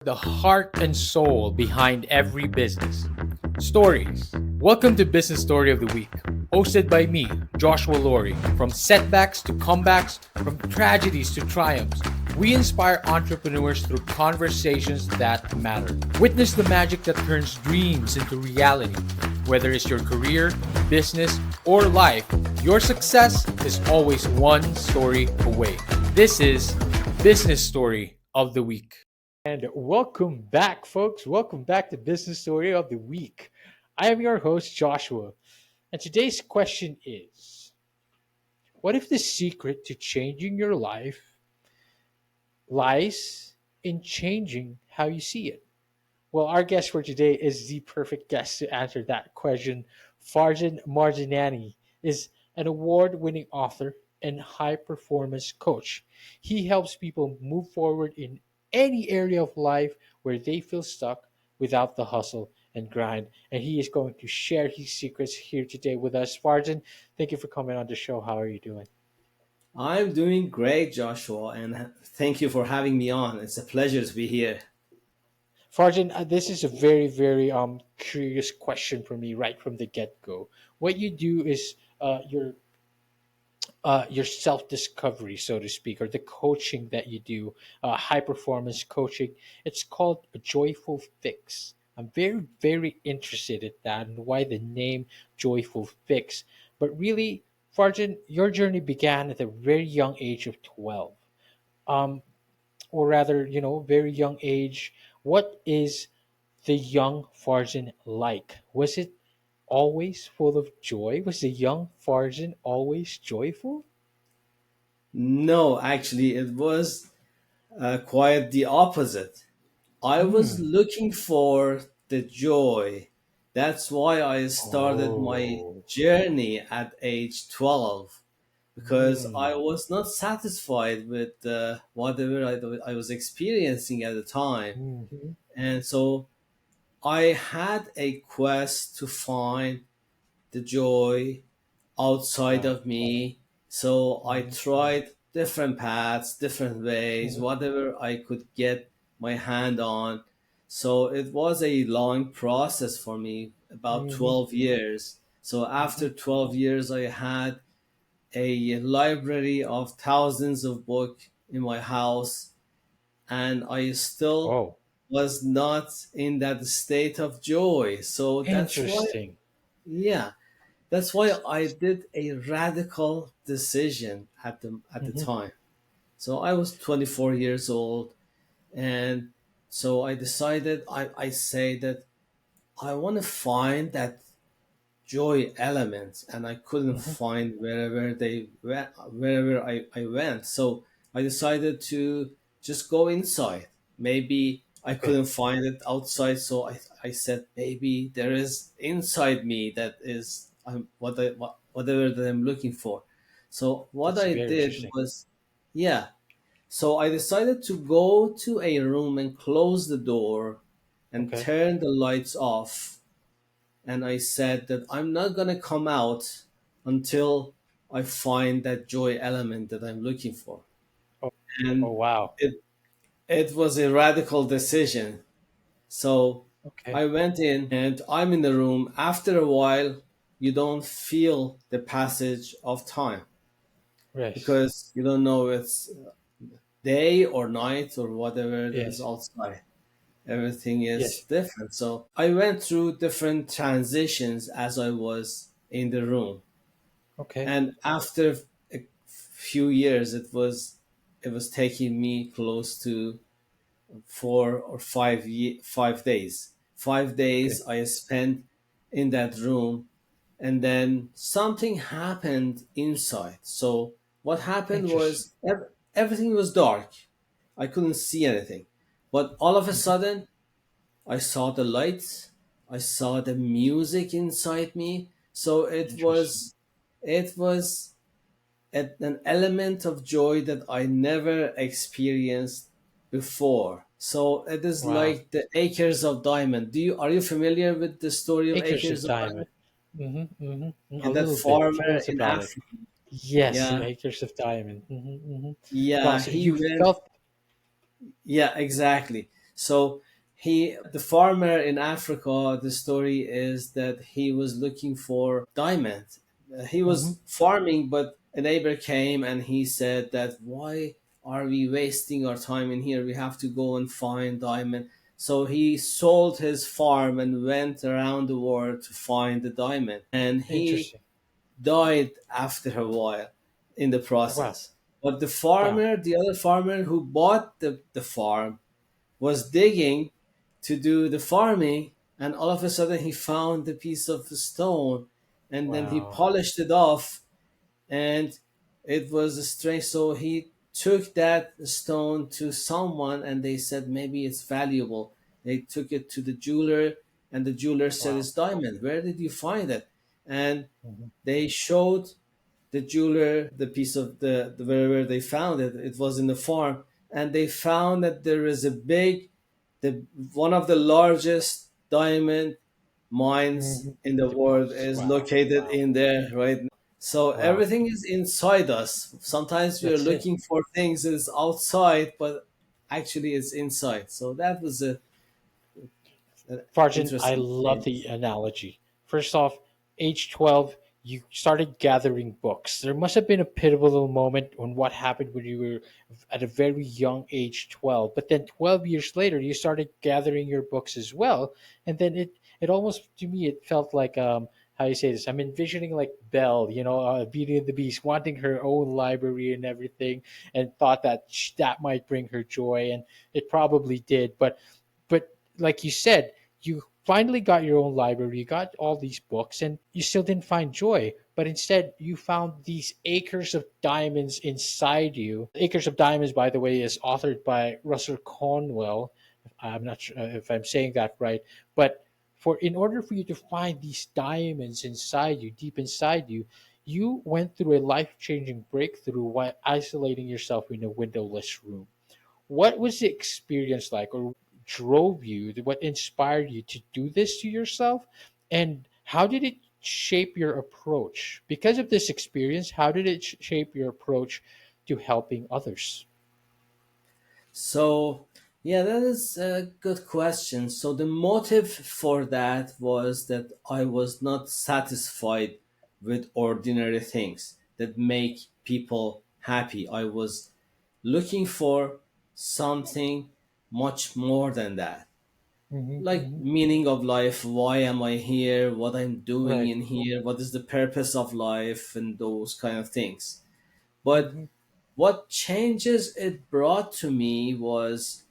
the heart and soul behind every business. Stories. Welcome to Business Story of the Week, hosted by me, Joshua Laurie. From setbacks to comebacks, from tragedies to triumphs, we inspire entrepreneurs through conversations that matter. Witness the magic that turns dreams into reality. Whether it's your career, business, or life, your success is always one story away. This is Business Story of the Week. And welcome back, folks. Welcome back to Business Story of the Week. I am your host, Joshua. And today's question is: what if the secret to changing your life lies in changing how you see it? Well, our guest for today is the perfect guest to answer that question. Farzin Mazinani is an award winning author and high performance coach. He helps people move forward in any area of life where they feel stuck without the hustle and grind. And he is going to share his secrets here today with us. Farzin, thank you for coming on the show. How are you doing? I'm doing great, Joshua, and thank you for having me on. It's a pleasure to be here. Farjan, this is a very curious question for me right from the get go. What you do is your self discovery, so to speak, or the coaching that you do, high performance coaching. It's called a joyful fix. I'm very interested in that and why the name Joyful Fix. But really, Farjan, your journey began at a very young age of 12. Um, or rather, very young age. What is the young Farzan like? Was it always full of joy? Was the young Farzan always joyful? No, actually, it was quite the opposite. I was Hmm. looking for the joy. That's why I started my Oh. journey at age 12 because I Hmm. was not satisfied with whatever I was experiencing at the time. Hmm. And so I had a quest to find the joy outside Wow. of me. So I Hmm. tried different paths, different ways, Hmm. whatever I could get my hand on. So it was a long process for me, about Hmm. 12 years. So Hmm. after 12 years, I had a library of thousands of books in my house, and I still Oh, was not in that state of joy. So that's why, interesting. yeah, that's why I did a radical decision at the Hmm. time. So I was 24 years old, and so I decided I say that I want to find that joy element, and I couldn't Hmm. find wherever I went. So I decided to just go inside. Maybe I Okay, couldn't find it outside, so I said maybe there is inside me that is whatever that I'm looking for. So what that's I very did interesting. was, yeah. So I decided to go to a room and close the door and Okay, turn the lights off, and I said that I'm not gonna come out until I find that joy element that I'm looking for. oh, oh And wow. it was a radical decision. So Okay, I went in and I'm in the room. After a while, you don't feel the passage of time yes, because you don't know it's day or night or whatever that is yes, outside. Everything is yes. different. So I went through different transitions as I was in the room. Okay, And after a few years, it was taking me close to 5 days. 5 days okay, I spent in that room, and then something happened inside. So what happened interesting. was everything was dark. I couldn't see anything, but all of a Hmm. sudden I saw the lights. I saw the music inside me. So it Interesting. was, it was an element of joy that I never experienced before. So it is Wow. like the Acres of Diamond. Are you familiar with the story of Acres Acres of of Diamond? Diamond. A Yeah, that little bit. Tell farmer us in about it. Africa. Yes, Yeah, Acres of Diamond. Wow, yeah, so he you went. felt. Yeah, exactly. So the farmer in Africa, the story is that he was looking for diamond. He Mm-hmm. was farming, but a neighbor came and he said that why are we wasting our time in here? We have to go and find diamond. So he sold his farm and went around the world to find the diamond. And he Interesting. died after a while in the Wow. process. But Wow. the other farmer who bought the farm, was digging to do the farming, and all of a sudden he found the piece of stone, and then he Wow. polished it off, and it was strange. So he took that stone to someone, and they said maybe it's valuable. They took it to the jeweler, and the jeweler said Wow. it's diamond. Where did you find it? And Mm-hmm. they showed the jeweler the piece of the wherever they found it. It was in the farm, and they found that there is a big, the one of the largest diamond mines Mm-hmm. in the world Deposits. is Wow. located Wow. in there right now. So Wow. everything is inside us. Sometimes we are That's it. looking for things that is outside, but actually it's inside. So that was an Farzin, I interesting love the experience. analogy. First off, age 12, you started gathering books. There must have been a pivotal moment on what happened when you were at a very young age, 12. But then 12 years later, you started gathering your books as well. And then it almost, to me, it felt like, how you say this? I'm envisioning like Belle, Beauty and the Beast, wanting her own library and everything, and thought that that might bring her joy. And it probably did. But like you said, you finally got your own library, you got all these books, and you still didn't find joy. But instead, you found these acres of diamonds inside you. Acres of Diamonds, by the way, is authored by Russell Cornwell. I'm not sure if I'm saying that right, but in order for you to find these diamonds inside you, deep inside you, you went through a life changing breakthrough while isolating yourself in a windowless room. What was the experience like, or drove you, what inspired you to do this to yourself? And how did it shape your approach? Because of this experience, how did it shape your approach to helping others? So, yeah, that is a good question. So, the motive for that was that I was not satisfied with ordinary things that make people happy. I was looking for something much more than that. Mm-hmm, Like mm-hmm. meaning of life, why am I here? What I'm doing Right. in here? What is the purpose of life and those kind of things. But Mm-hmm, what changes it brought to me was,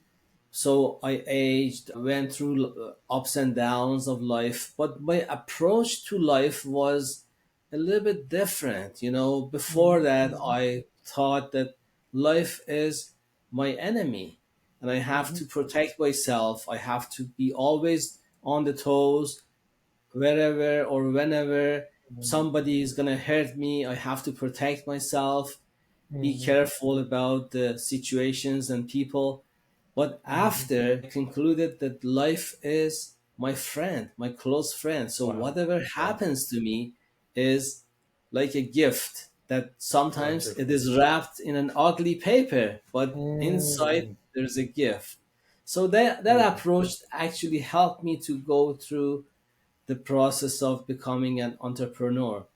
so I aged, went through ups and downs of life, but my approach to life was a little bit different. Before mm-hmm, that, mm-hmm, I thought that life is my enemy and I have mm-hmm, to protect myself. I have to be always on the toes wherever or whenever somebody is going to hurt me. I have to protect myself, be mm-hmm, careful about the situations and people. But mm-hmm. after I concluded that life is my friend, my close friend. So Wow. whatever Wow. happens to me is like a gift that sometimes it Wonderful. is wrapped in an ugly paper, but inside Mm, there's a gift. So that beautiful. approach actually helped me to go through the process of becoming an entrepreneur,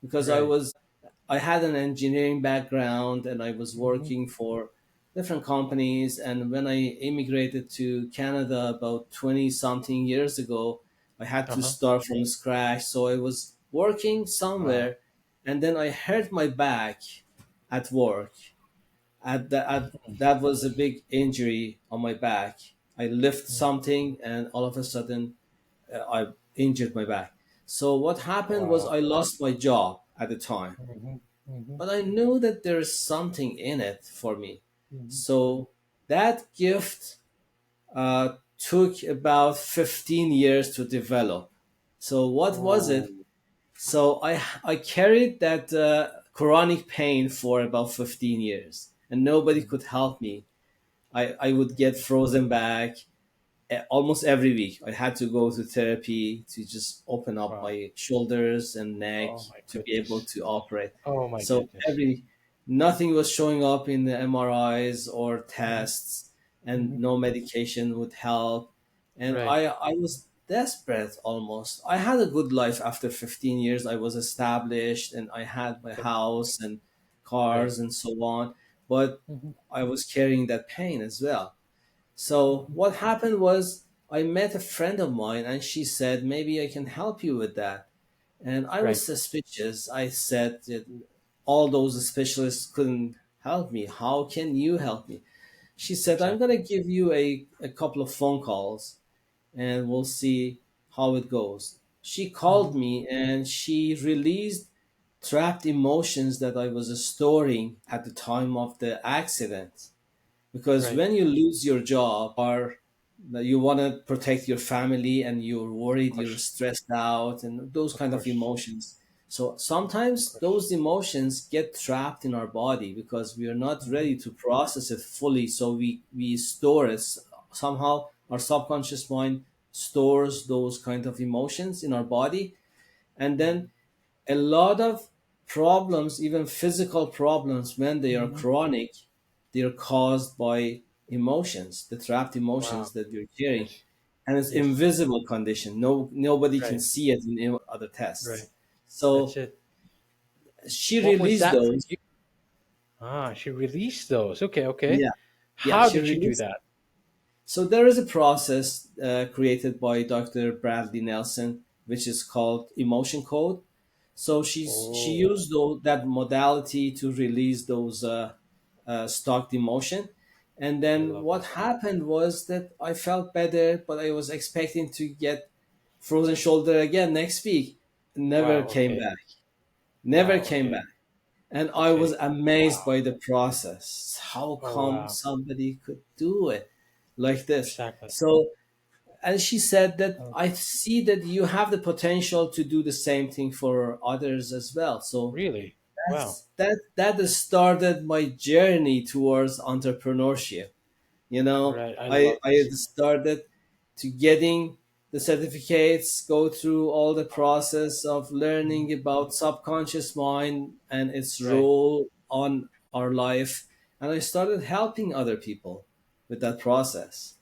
because Right. I had an engineering background and I was Mm-hmm. working for different companies. And when I immigrated to Canada about 20 something years ago, I had to Uh-huh. start from scratch. So I was working Wow. somewhere, and then I hurt my back at work. That was a big injury on my back. I lift something and all of a sudden I injured my back. So what happened was Wow. I lost my job at the time, Mm-hmm. Mm-hmm. but I knew that there is something in it for me. Mm-hmm. So that gift took about 15 years to develop. So what was Oh. it? So I carried that chronic pain for about 15 years, and nobody Mm-hmm. could help me. I would get frozen back almost every week. I had to go to therapy to just open up Wow. my shoulders and neck Oh my to be able goodness. to operate. Oh my So goodness. nothing was showing up in the MRIs or Mm-hmm. tests. and Hmm. no medication would help. And Right. I was desperate almost. I had a good life after 15 years. I was established and I had my Okay. house and Right. cars and so on. But Hmm. I was carrying that pain as well. So Hmm. what happened was I met a friend of mine and she said, maybe I can help you with that. And I Right. was suspicious. I said that all those specialists couldn't help me. How can you help me? She said, I'm Exactly. going to give you a couple of phone calls and we'll see how it goes. She Hmm. called me and she released trapped emotions that I was storing at the time of the accident. Because Right. when you lose your job, you want to protect your family and you're Of worried, you're course. stressed out, and those Of kind of course. emotions. So Of sometimes course. those emotions get trapped in our body because we are not Hmm. ready to process it fully. So we store it. Somehow our subconscious mind stores those kind of emotions in our body. And then a lot of problems, even physical problems, when they are Hmm. chronic, they are caused by emotions, the trapped Wow. emotions that you're carrying. Yes. And it's Yes. invisible condition. Nobody can Right. see it in any other Right. tests. That's So it. she What was released that for those. you? Ah, she released those. Okay. Okay. Yeah, yeah, How she did you do released. that? So there is a process created by Dr. Bradley Nelson, which is called emotion code. So she Oh, used that modality to release those stocked emotion. And I then love what this. happened was that I felt better, but I was expecting to get frozen shoulder again next week. Never Wow. came Okay. back. Never Wow. came Okay. back. And I was Okay. amazed Wow. by the process. How Oh, come wow. somebody could do it like this? Exactly. So, and she said that Oh, I see that you have the potential to do the same thing for others as well. So really? Wow. that started my journey towards entrepreneurship. You know, Right. I I love I this. started to getting the certificates, go through all the process of Mhm. learning about subconscious mind and its Right. role on our life, and I started helping other people with that process.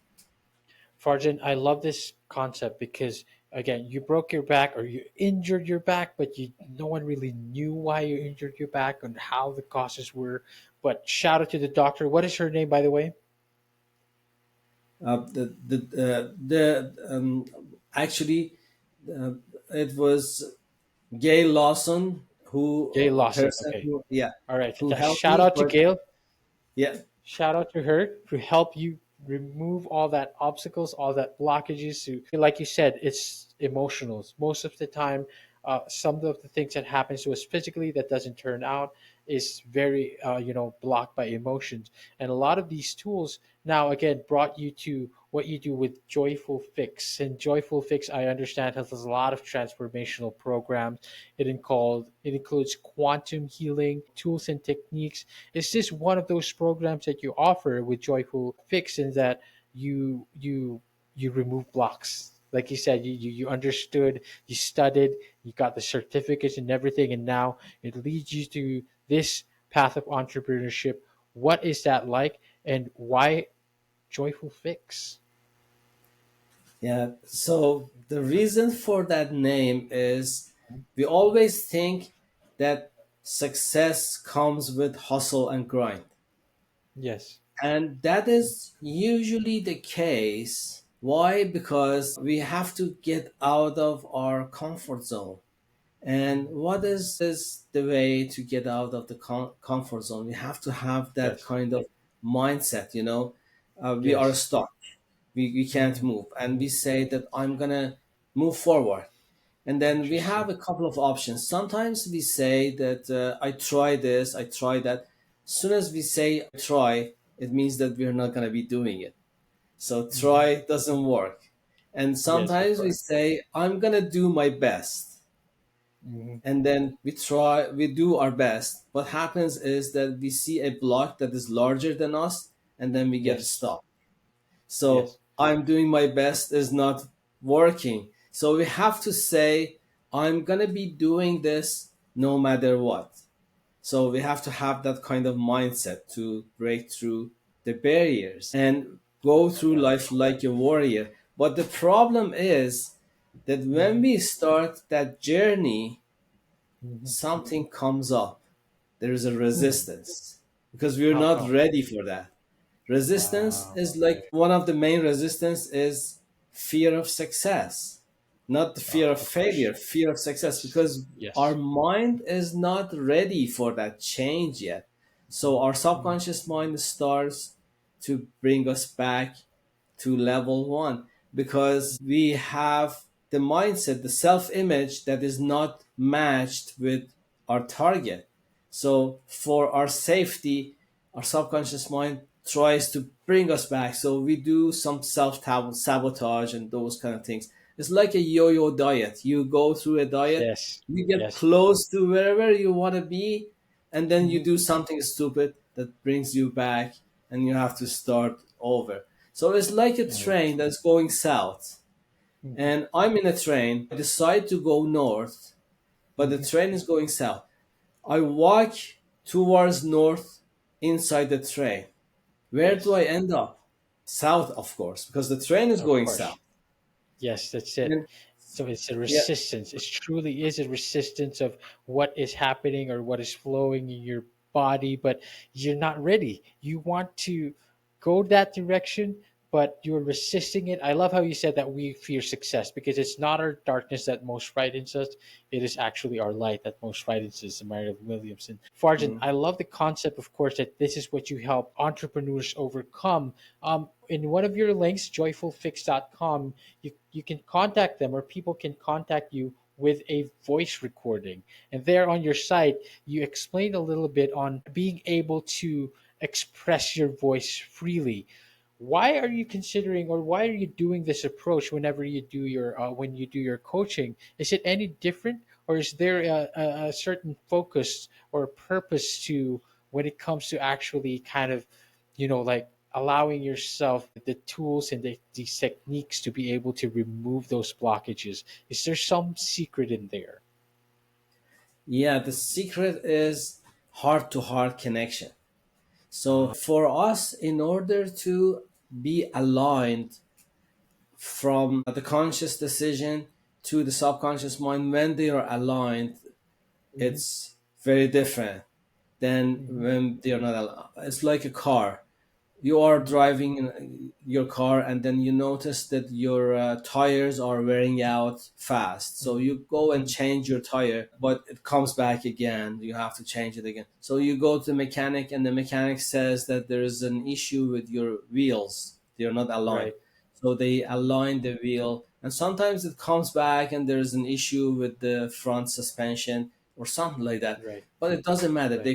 Farjan, I love this concept because again, you broke your back or you injured your back, but no one really knew why you injured your back and how the causes were. But shout out to the doctor. What is her name, by the way? The actually uh, it was Gail Lawson who Gail Lawson. person Okay. who, yeah, All right. who helped Shout me, out to but Gail. yeah. Shout out to her to help you remove all that obstacles, all that blockages. To like you said, it's emotional. Most of the time, some of the things that happens to us physically that doesn't turn out is very blocked by emotions. And a lot of these tools now again brought you to what you do with Joyful Fix. And Joyful Fix, I understand, has a lot of transformational programs. It includes quantum healing tools and techniques. Is this one of those programs that you offer with Joyful Fix in that you remove blocks? Like you said, you understood, you studied, you got the certificates and everything, and now it leads you to this path of entrepreneurship. What is that like, and why Joyful Fix? Yeah, so the reason for that name is we always think that success comes with hustle and grind. Yes, And that is usually the case. Why? Because we have to get out of our comfort zone. And what is the way to get out of the comfort zone? We have to have that yes, kind of mindset, you know. We are yes. stuck, we can't Hmm. move. And Hmm. we say that I'm gonna move forward. And then we have Interesting. a couple of options. Sometimes we say that I try this, I try that. As soon as we say try, it means that we're not gonna be doing it. So Hmm. try doesn't work. And Yes, of sometimes we course. say, I'm gonna do my best, Hmm. and then we do our best. What happens is that we see a block that is larger than us, and then we get Yes, stopped. So yes. I'm doing my best is not working. So we have to say, I'm gonna be doing this no matter what. So we have to have that kind of mindset to break through the barriers. And go through life like a warrior. But the problem is that when Mm-hmm. we start that journey, Mm-hmm. something comes up. There is a Hmm. resistance because we're How not come? ready for that. Resistance Wow. is Okay. like one of the main resistance is fear of success, not the fear of Of course. failure, fear of success, Yes. because our Yes. mind is not ready for that change yet. So our Mm-hmm. subconscious mind starts to bring us back to level one because we have the mindset, the self image that is not matched with our target. So, for our safety, our subconscious mind tries to bring us back. So, we do some self sabotage and those kind of things. It's like a yo yo diet. You go through a diet, Yes. you get Yes. close to wherever you want to be, and then you Mm-hmm. do something stupid that brings you back, and you have to start over. So it's like a Yes. train that's going south, Mm-hmm. and I'm in a train. I decide to go north, but the Mm-hmm. train is going south. I walk towards north inside the train. Where do I Yes. end up? South, of course, because the train is Of going course. south. Yes, that's it. And So it's a yeah, resistance. It truly is a resistance of what is happening or what is flowing in your body, but you're not ready. You want to go that direction, but you're resisting it. I love how you said that we fear success because it's not our darkness that most frightens us. It is actually our light that most frightens us, Mario Williamson. Farjan, mm, I love the concept, of course, that this is what you help entrepreneurs overcome. In one of your links, joyfulfix.com, you can contact them or people can contact you with a voice recording. And there on your site, you explained a little bit on being able to express your voice freely. Why are you considering or why are you doing this approach whenever you do your when you do your coaching? Is it any different or is there a certain focus or purpose to when it comes to actually kind of like allowing yourself the tools and these techniques to be able to remove those blockages? Is there some secret in there? yeah, the secret is heart to heart connection. So Uh, for us, in order to be aligned from the conscious decision to the subconscious mind, when they are aligned, mhm, it's very different than mhm, when they are not aligned. It's like a car. You are mhm, driving your car, and then you notice that your tires are wearing out fast. So mhm, you go and mhm. change your tire, but it comes back again. You have to change it again. So you go to the mechanic, and the mechanic says that there is an issue with your wheels. They're not aligned. Right, So they align the wheel, and sometimes it comes back, and there's an issue with the front suspension or something like that. right, But it doesn't matter. right.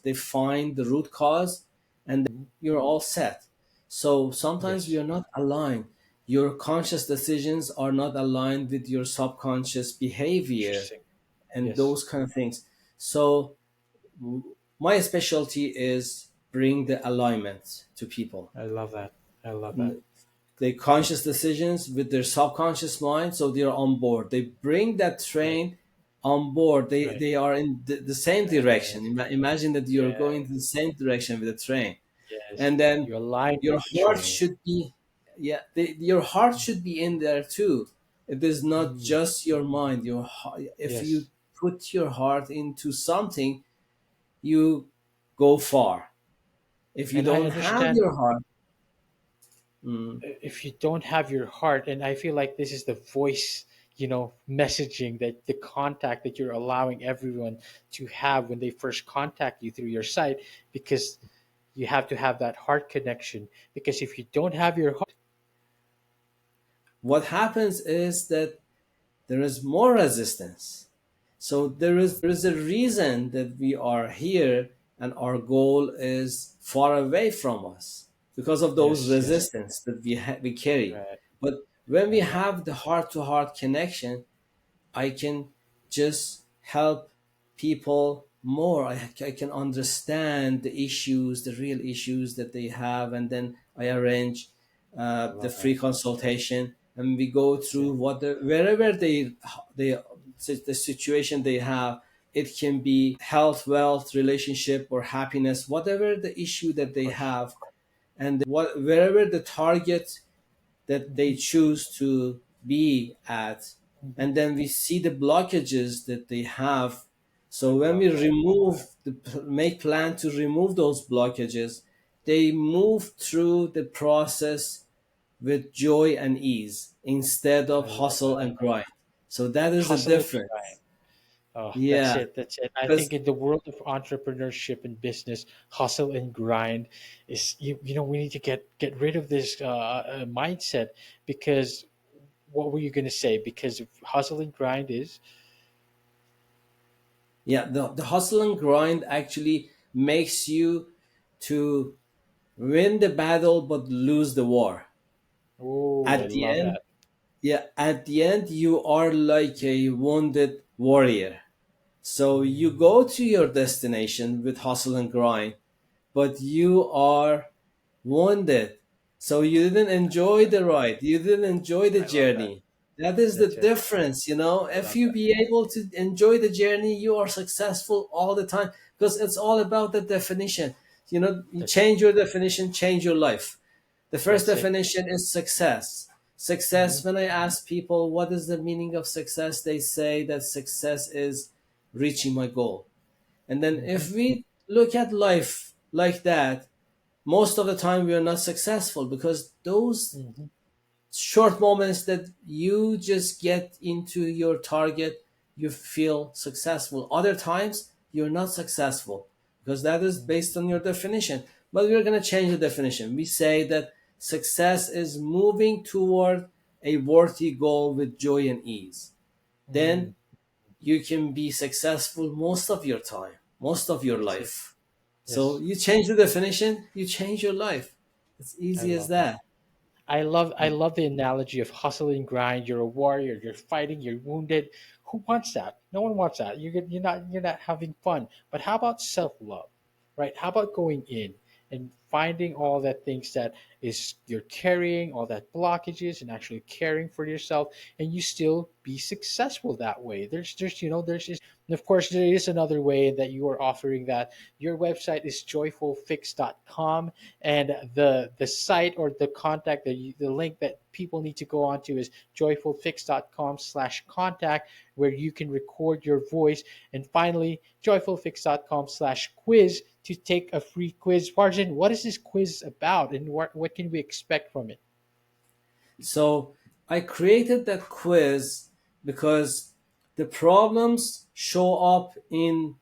They find the root cause, and Mhm. you're all set. So sometimes we Yes. are not aligned. Your conscious decisions are not aligned with your subconscious behavior Interesting. and Yes. those kind of things. So my specialty is bring the alignment to people. I love that. I love that. They conscious decisions with their subconscious mind, so they are on board. They bring that Right, train on board. they right. they are in the same direction. Yes. Imagine that you're Yeah. going to the same direction with the train, Yes. and then You align your with the heart train. should be, yeah, your heart should be in there too. It is not Mm. just your mind. Your heart, if you Yes. put your heart into something, you go far. If you And I don't have understand your heart, mm, if you don't have your heart, and I feel like this is the voice, messaging that the contact that you're allowing everyone to have when they first contact you through your site, because you have to have that heart connection. Because if you don't have your heart, what happens is that there is more resistance. So there is a reason that we are here, and our goal is far away from us because of those yes, yes, resistance that we carry. right, But when we right, have the heart to heart connection, I can just help people more. I can understand the issues, the real issues that they have, and then I arrange I the love that. free consultation, and we go Yeah, through wherever they the situation they have. It can be health, wealth, relationship, or happiness, whatever the issue that of they course. have. and wherever the target that they Mhm. choose to be at, Mhm. and then we see the blockages that they have. I So when love we that. make plan to remove those blockages, they move through the process with joy and ease instead I of love hustle that. and grind. So that is the Hustle and grind. difference. Oh, that's Yeah, it. That's it. I because think in the world of entrepreneurship and business, hustle and grind is we need to get rid of this mindset because what were you going to say? Because if hustle and grind is yeah, the hustle and grind actually makes you to win the battle but lose the war. oh, I At the love end, that. yeah, at the end you are like a wounded warrior. So you go to your destination with hustle and grind, but you are wounded. So you didn't enjoy the ride. You didn't enjoy the I love that. journey. That is the That's it. difference, you know. I If love you that. be able to enjoy the journey, you are successful all the time because it's all about the definition. You know, you That's it. change your definition, change your life. The first That's it. definition is success. Hmm. Success, when I ask people what is the meaning of success, they say that success is reaching my goal. And then Hmm. if we look at life like that, most of the time we are not successful because those Hmm. short moments that you just get into your target, you feel successful. Other times you're not successful because that is based on your definition. But we're going to change the definition. We say that success is moving toward a worthy goal with joy and ease. Then Hmm. you can be successful most of your time, most of your That's it. life. So Yes, you change the definition, you change your life. It's I easy as love that. that. I love the analogy of hustle and grind. You're a warrior. You're fighting. You're wounded. Who wants that? No one wants that. You're not having fun. But how about self love, right? How about going in and finding all that things that is you're carrying, all that blockages, and actually caring for yourself, and you still be successful that way. There's and of course there is another way that you are offering that. Your website is joyfulfix.com, and the site or the contact the link that people need to go on to is joyfulfix.com/contact, where you can record your voice. And finally, joyfulfix.com/quiz to take a free quiz. Farzin, what is this quiz about, and what can we expect from it? So I created that quiz because the problems show up in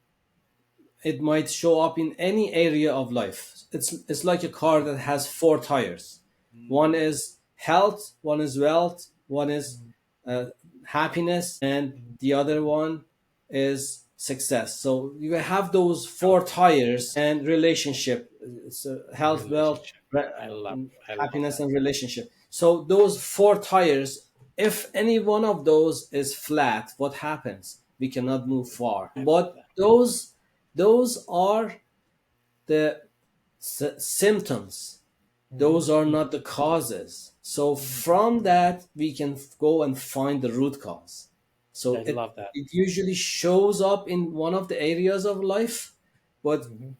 it might show up in any area of life. It's like a car that has four tires. One Mm, is health, one is wealth, one is mm, uh, happiness, and mm. the other one is success. So you have those Health four tires and relationship. So and health, wealth, relationship. I love happiness, that. and relationship. So those four tires, if any one of those is flat, what happens? We cannot move far. I love But that. those are the symptoms. Mhm, Those are mhm, not the causes. So mhm. from that we can go and find the root cause. So I it love that. it usually shows up in one of the areas of life, but Mhm.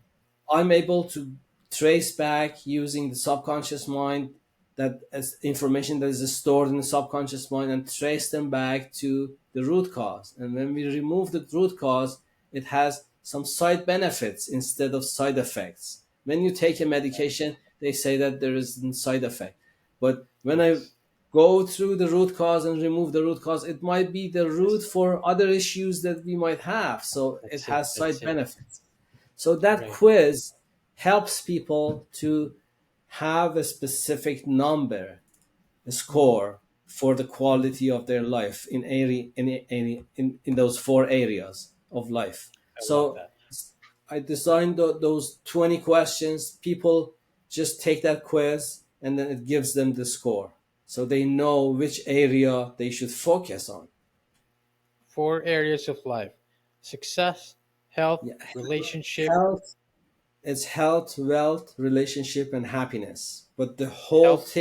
I'm able to trace back using the subconscious mind, that as information that is stored in the subconscious mind, and trace them back to the root cause. And when we remove the root cause, it has some side benefits instead of side effects. When you take a medication, they say that there is a side effect. But when I Yes, go through the root cause and remove the root cause, it might be the root yes. for other issues that we might have. So it That's it. has That's side it. benefits. So that Right. quiz helps people to have a specific number, a Mhm, score for the mhm. quality of their life in in those four areas of life. I love So that. I designed those 20 questions. People just take that quiz and then it gives them the score. So they know which area they should focus on. Four areas of life: success, health, Yeah. relationship, Health, it's health, wealth, relationship, and happiness. But wealth,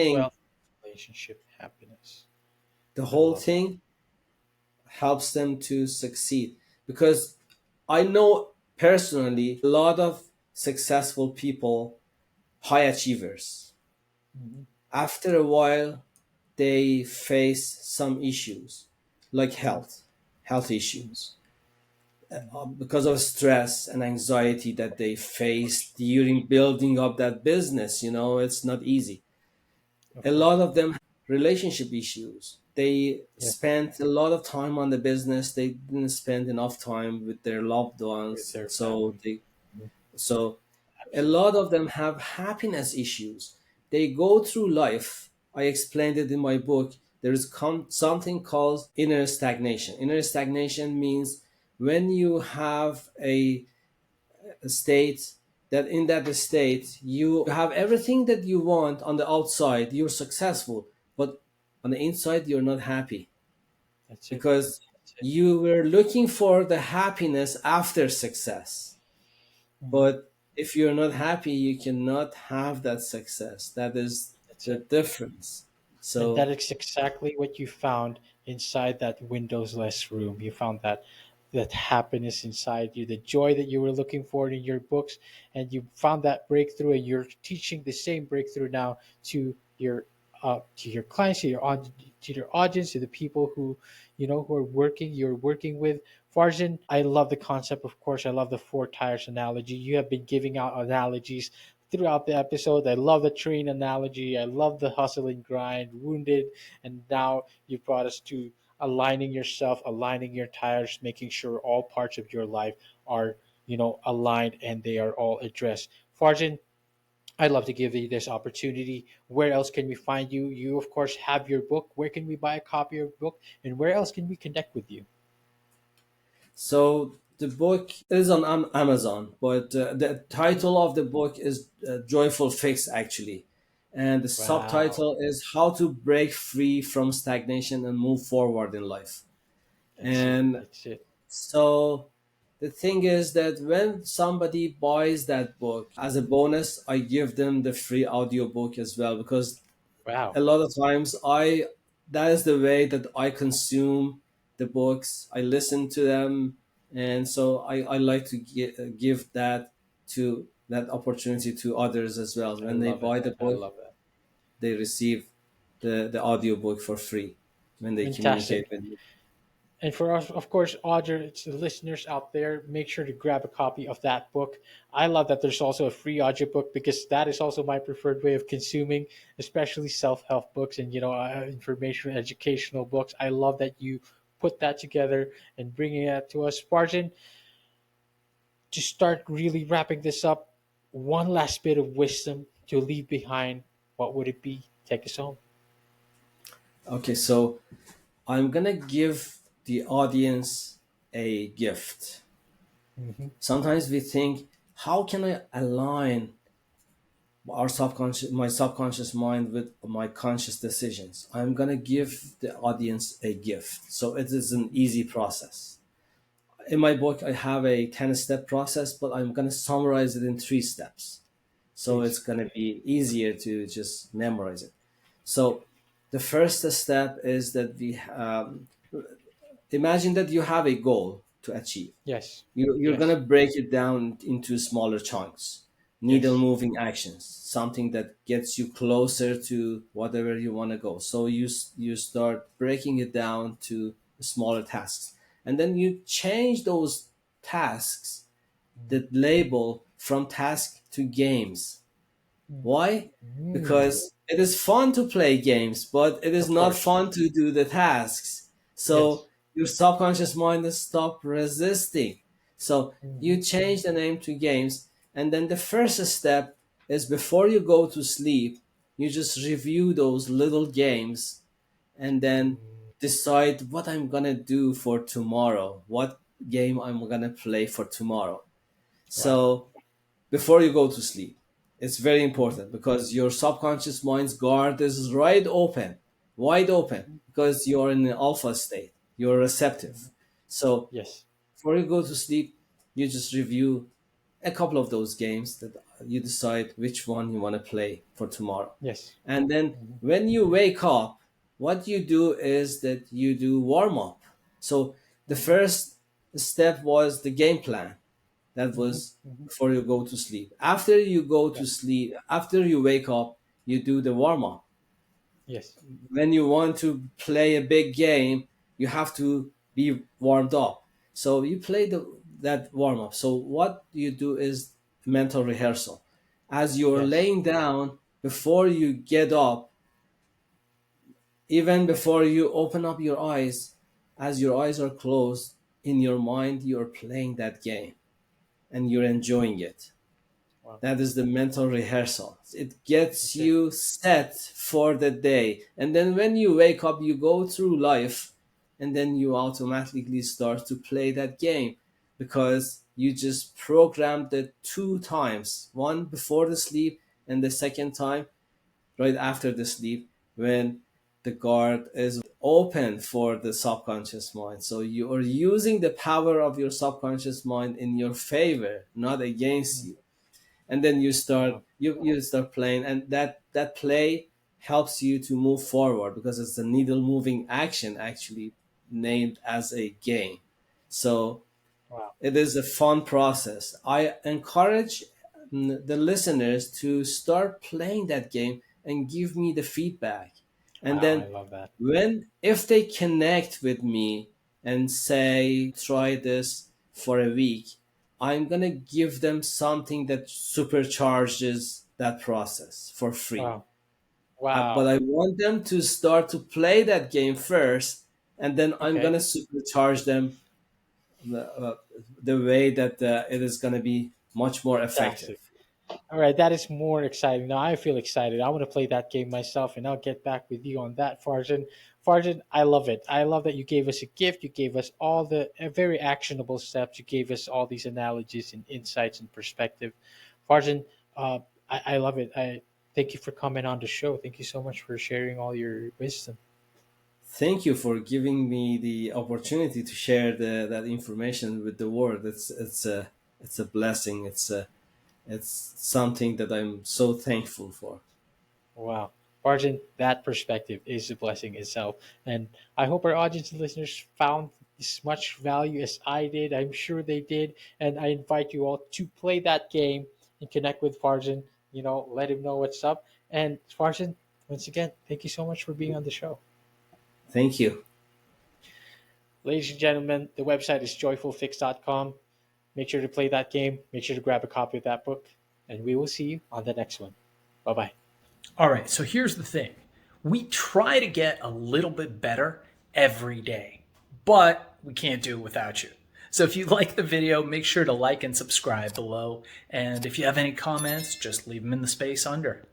relationship, happiness. the I whole love that. thing helps them to succeed. Because I know personally a lot of successful people high achievers. Mhm. After a while, they face some issues like Mhm. health Mhm. issues, Mhm. because of stress and anxiety that they face during building up that business. It's not easy. A Of lot course. of them have relationship issues. They Yes. spent a lot of time on the business. They didn't spend enough time with their loved With ones. their So family. they Mhm. so a Absolutely. lot of them have happiness issues. They go through life. I explained it in my book. There is something called inner stagnation. Inner stagnation means when you have a state that in that state you have everything that you want on the outside, you're successful, but on the inside you're not happy That's it. because That's it. you were looking for the happiness after success. Mhm. But if you're not happy, you cannot have that success. That is That's the it. difference. And that So, is exactly what you found inside that windowless room. You found that happiness inside you, the joy that you were looking for in your books, and you found that breakthrough, and you're teaching the same breakthrough now to your clients, to your audience, to the people who who are working you're working with. Farzin, I love the concept. Of course, I love the four tires analogy. You have been giving out analogies throughout the episode. I love the train analogy. I love the hustle and grind, wounded, and now you brought us to aligning yourself, aligning your tires, making sure all parts of your life are aligned and they are all addressed. Farjan, I'd love to give you this opportunity. Where else can we find you? You, of course, have your book. Where can we buy a copy of your book? And where else can we connect with you? so the book is on Amazon, but the title of the book is Joyful Fix, actually. And the Wow. subtitle is How to Break Free from Stagnation and Move Forward in Life. That's it. And That's it. so the thing is that when somebody buys that book, as a bonus, I give them the free audiobook as well, because Wow. a lot of times I that is the way that I consume the books. I listen to them, and so I like to give that opportunity to others as well. I When they love it. buy the I book, love that. they receive the audiobook for free when they communicate Fantastic. with me. And for us, of course, audience listeners out there, make sure to grab a copy of that book. I love that there's also a free audiobook because that is also my preferred way of consuming, especially self-help books and information, educational books. I love that you put that together and bringing that to us. Spartan, to start really wrapping this up, one last bit of wisdom to leave behind. What would it be? Take us home. Okay, so I'm gonna give the audience a gift. Hmm. Sometimes we think, how can I align my subconscious mind with my conscious decisions? I'm gonna give the audience a gift. So it is an easy process. In my book, I have a 10-step process, but I'm gonna summarize it in 3 steps. So it's Please. gonna be easier to just memorize it. So the first step is that we imagine that you have a goal to achieve. Yes. You're Yes. gonna break it down into smaller chunks, needle Yes. moving actions, something that gets you closer to whatever you want to go. So you start breaking it down to smaller tasks, and then you change those tasks, Mm. the label from task to games. Mm. Why? Mm. Because it is fun to play games, but it is Of not course. fun to do the tasks. So Yes. your subconscious mind is stop resisting. So Mhm. you change the name to games, and then the first step is before you go to sleep, you just review those little games and then Mm. decide what I'm gonna do for tomorrow, what game I'm gonna play for tomorrow. Wow. So before you go to sleep. It's very Mhm. important because your subconscious mind's guard is wide open, Mhm. because you're in an alpha state. You're receptive. Mhm. So Yes. before you go to sleep, you just review a couple of those games that you decide which one you want to play for tomorrow. Yes. And then Mhm. when you wake up, what you do is that you do warm up. So the Mhm. first step was the game plan, That Hmm. was Hmm. before you go to sleep. After you go Yeah. to sleep, after you wake up, you do the warm up. Yes. When you want to play a big game, you have to be warmed up. So you play that warm up. So what you do is mental rehearsal. As you're Yes. laying down, before you get up, even before you open up your eyes, as your eyes are closed, in your mind, you're playing that game and you're enjoying it. Wow. That is the mental rehearsal. It gets Okay. you set for the day. And then when you wake up, you go through life and then you automatically start to play that game because you just programmed it two times, one before the sleep and the second time right after the sleep, when the guard is open for the subconscious mind. So you are using the power of your subconscious mind in your favor, not against Mm. you. And then Wow. you start playing, and that play helps you to move forward because it's a needle moving action, actually named as a game. So Wow. it is a fun process. I encourage the listeners to start playing that game and give me the feedback. And Wow. I then love that. when if they connect with me and say try this for a week, I'm going to give them something that supercharges that process for free. Wow. But Wow. I want them to start to play that game first, and then I'm going Okay. to supercharge them the way that it is going to be much more effective. Fantastic. All right, that is more exciting. Now I feel excited. I want to play that game myself, and I'll get back with you on that, Farzin. Farzin, I love it. I love that you gave us a gift. You gave us all the very actionable steps. You gave us all these analogies and insights and perspective. Farzin, I love it. I thank you for coming on the show. Thank you so much for sharing all your wisdom. Thank you for giving me the opportunity to share that information with the world. It's a blessing. It's something that I'm so thankful for. Wow. Arjun, that perspective is a blessing itself. And I hope our audience and listeners found as much value as I did. I'm sure they did. And I invite you all to play that game and connect with Farjan. Let him know what's up. And Farjan, once again, thank you so much for being on the show. Thank you. Ladies and gentlemen, the website is joyfulfix.com. Make sure to play that game. Make sure to grab a copy of that book. And we will see you on the next one. Bye bye. All right, so here's the thing. We try to get a little bit better every day, but we can't do it without you. So if you like the video, make sure to like and subscribe below. And if you have any comments, just leave them in the space under.